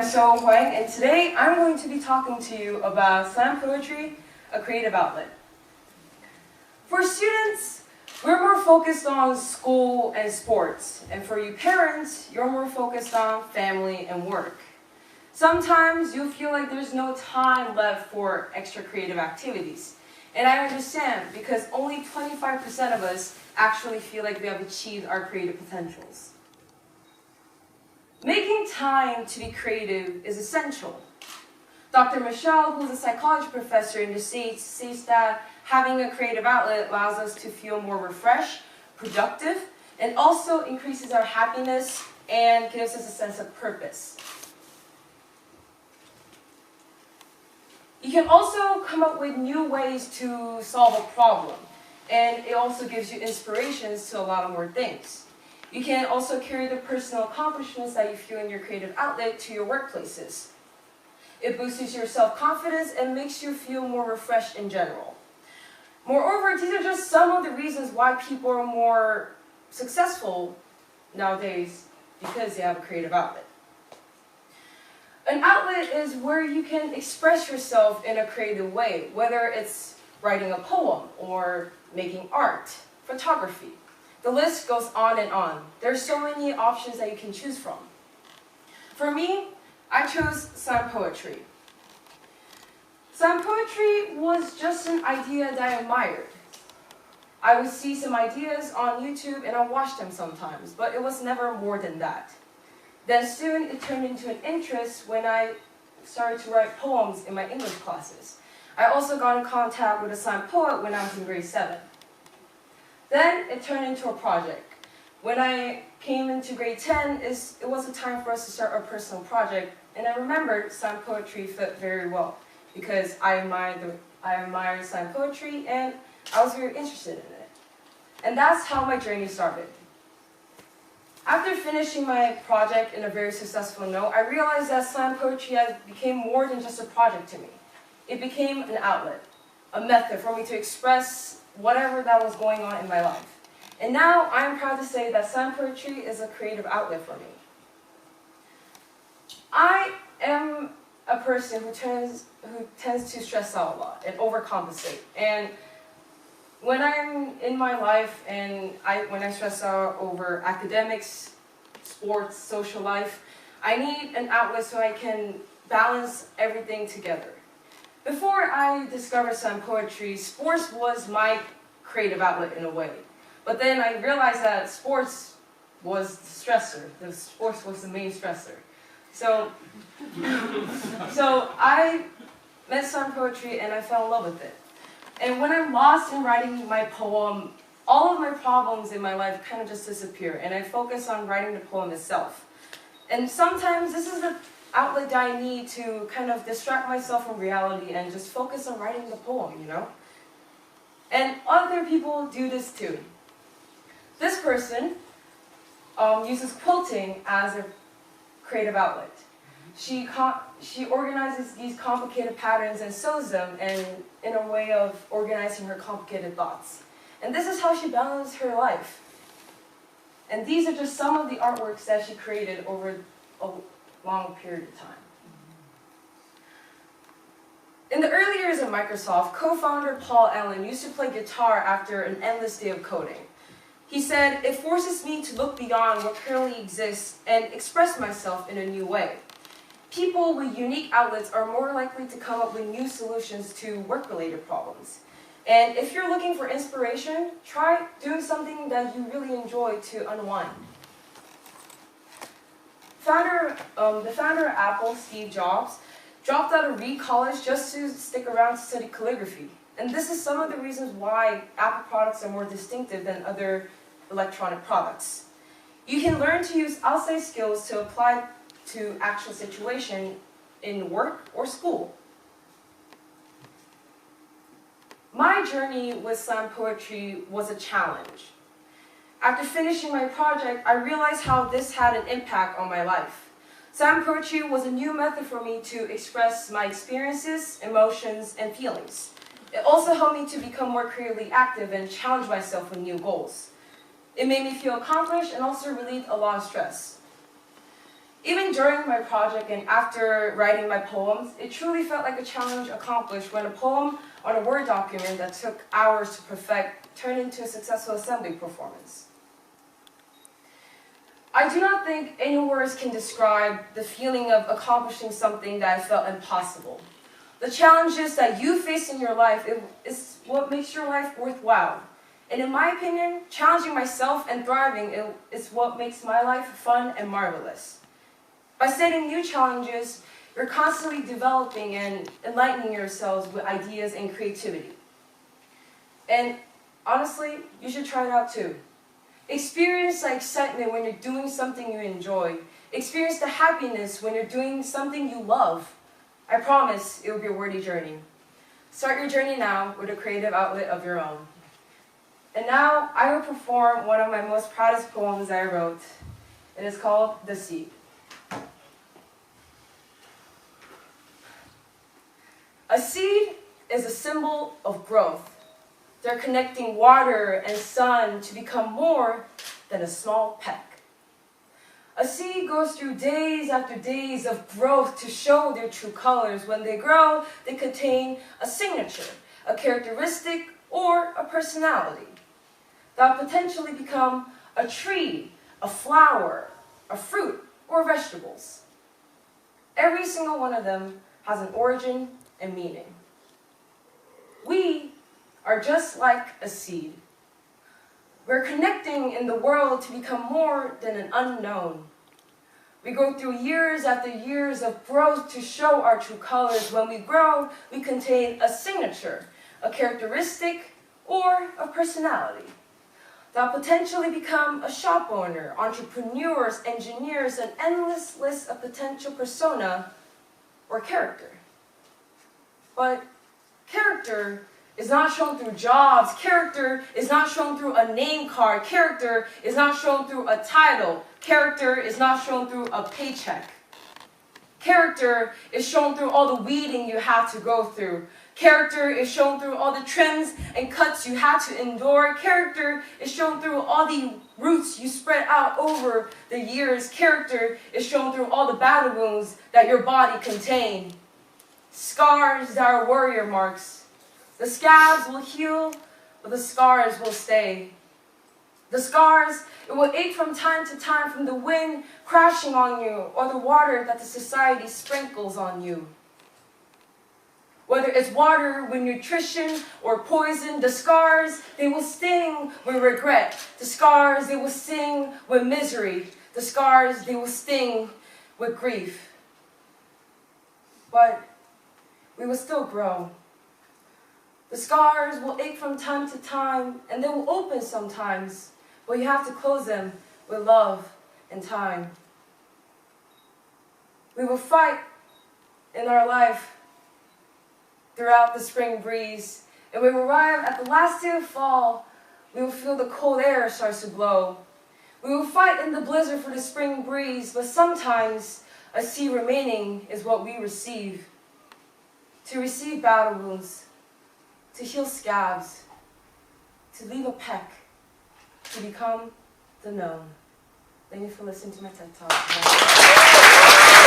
Seowoo Hwang, and today I'm going to be talking to you about slam poetry, a creative outlet. For students, we're more focused on school and sports, and for you parents, you're more focused on family and work. Sometimes you feel like there's no time left for extra creative activities, and I understand because only 25% of us actually feel like we have achieved our creative potentials. Making time to be creative is essential. Dr. Michelle, who's a psychology professor in the States, says that having a creative outlet allows us to feel more refreshed, productive, and also increases our happiness and gives us a sense of purpose. You can also come up with new ways to solve a problem, and it also gives you inspirations to a lot of more things. You can also carry the personal accomplishments that you feel in your creative outlet to your workplaces. It boosts your self-confidence and makes you feel more refreshed in general. Moreover, these are just some of the reasons why people are more successful nowadays, because they have a creative outlet. An outlet is where you can express yourself in a creative way, whether it's writing a poem or making art, photography. The list goes on and on. There's so many options that you can choose from. For me, I chose slam poetry. Slam poetry was just an idea that I admired. I would see some ideas on YouTube and I watched them sometimes, but it was never more than that. Then soon it turned into an interest when I started to write poems in my English classes. I also got in contact with a slam poet when I was in grade 7. Then it turned into a project. When I came into grade 10, it was a time for us to start our personal project, and I remembered slam poetry fit very well because I admired slam poetry and I was very interested in it. And that's how my journey started. After finishing my project in a very successful note, I realized that slam poetry became more than just a project to me. It became an outlet, a method for me to express whatever that was going on in my life. And now I'm proud to say that slam poetry is a creative outlet for me. I am a person who tends to stress out a lot and overcompensate. And when I'm in my life and when I stress out over academics, sports, social life, I need an outlet so I can balance everything together. Before I discovered slam poetry, sports was my creative outlet in a way. But then I realized that sports was the stressor. The sports was the main stressor. So I met slam poetry and I fell in love with it. And when I'm lost in writing my poem, all of my problems in my life kind of just disappear, and I focus on writing the poem itself. And sometimes this is the outlet that I need to kind of distract myself from reality and just focus on writing the poem, you know? And other people do this too. This person uses quilting as a creative outlet. She organizes these complicated patterns and sews them in a way of organizing her complicated thoughts. And this is how she balances her life. And these are just some of the artworks that she created over a long period of time. In the early years of Microsoft, co-founder Paul Allen used to play guitar after an endless day of coding. He said, "It forces me to look beyond what currently exists and express myself in a new way. People with unique outlets are more likely to come up with new solutions to work-related problems. And if you're looking for inspiration, try doing something that you really enjoy to unwind." The founder of Apple, Steve Jobs, dropped out of Reed College just to stick around to study calligraphy. And this is some of the reasons why Apple products are more distinctive than other electronic products. You can learn to use outside skills to apply to actual situation in work or school. My journey with slam poetry was a challenge. After finishing my project, I realized how this had an impact on my life. Slam poetry was a new method for me to express my experiences, emotions, and feelings. It also helped me to become more creatively active and challenge myself with new goals. It made me feel accomplished and also relieved a lot of stress. Even during my project and after writing my poems, it truly felt like a challenge accomplished when a poem on a Word document that took hours to perfect turned into a successful assembly performance. I do not think any words can describe the feeling of accomplishing something that I felt impossible. The challenges that you face in your life is what makes your life worthwhile. And in my opinion, challenging myself and thriving is what makes my life fun and marvelous. By setting new challenges, you're constantly developing and enlightening yourselves with ideas and creativity. And honestly, you should try it out too. Experience the excitement when you're doing something you enjoy. Experience the happiness when you're doing something you love. I promise it will be a worthy journey. Start your journey now with a creative outlet of your own. And now I will perform one of my most proudest poems I wrote. It is called The Seed. A seed is a symbol of growth. They're connecting water and sun to become more than a small peck. A seed goes through days after days of growth to show their true colors. When they grow, they contain a signature, a characteristic, or a personality. They'll potentially become a tree, a flower, a fruit, or vegetables. Every single one of them has an origin and meaning. We are just like a seed. We're connecting in the world to become more than an unknown. We go through years after years of growth to show our true colors. When we grow, we contain a signature, a characteristic, or a personality. They'll potentially become a shop owner, entrepreneurs, engineers, an endless list of potential persona or character. But character is not shown through jobs. Character is not shown through a name card. Character is not shown through a title. Character is not shown through a paycheck. Character is shown through all the weeding you had to go through. Character is shown through all the trims and cuts you had to endure. Character is shown through all the roots you spread out over the years. Character is shown through all the battle wounds that your body contained. Scars that are warrior marks. The scabs will heal, but the scars will stay. The scars, it will ache from time to time from the wind crashing on you or the water that the society sprinkles on you. Whether it's water with nutrition or poison, the scars, they will sting with regret. The scars, they will sting with misery. The scars, they will sting with grief. But we will still grow. The scars will ache from time to time, and they will open sometimes, but you have to close them with love and time. We will fight in our life throughout the spring breeze, and when we arrive at the last day of fall, we will feel the cold air starts to blow. We will fight in the blizzard for the spring breeze, but sometimes a sea remaining is what we receive. To receive battle wounds, to heal scabs, to leave a peck, to become the known. Thank you for listening to my TED Talk.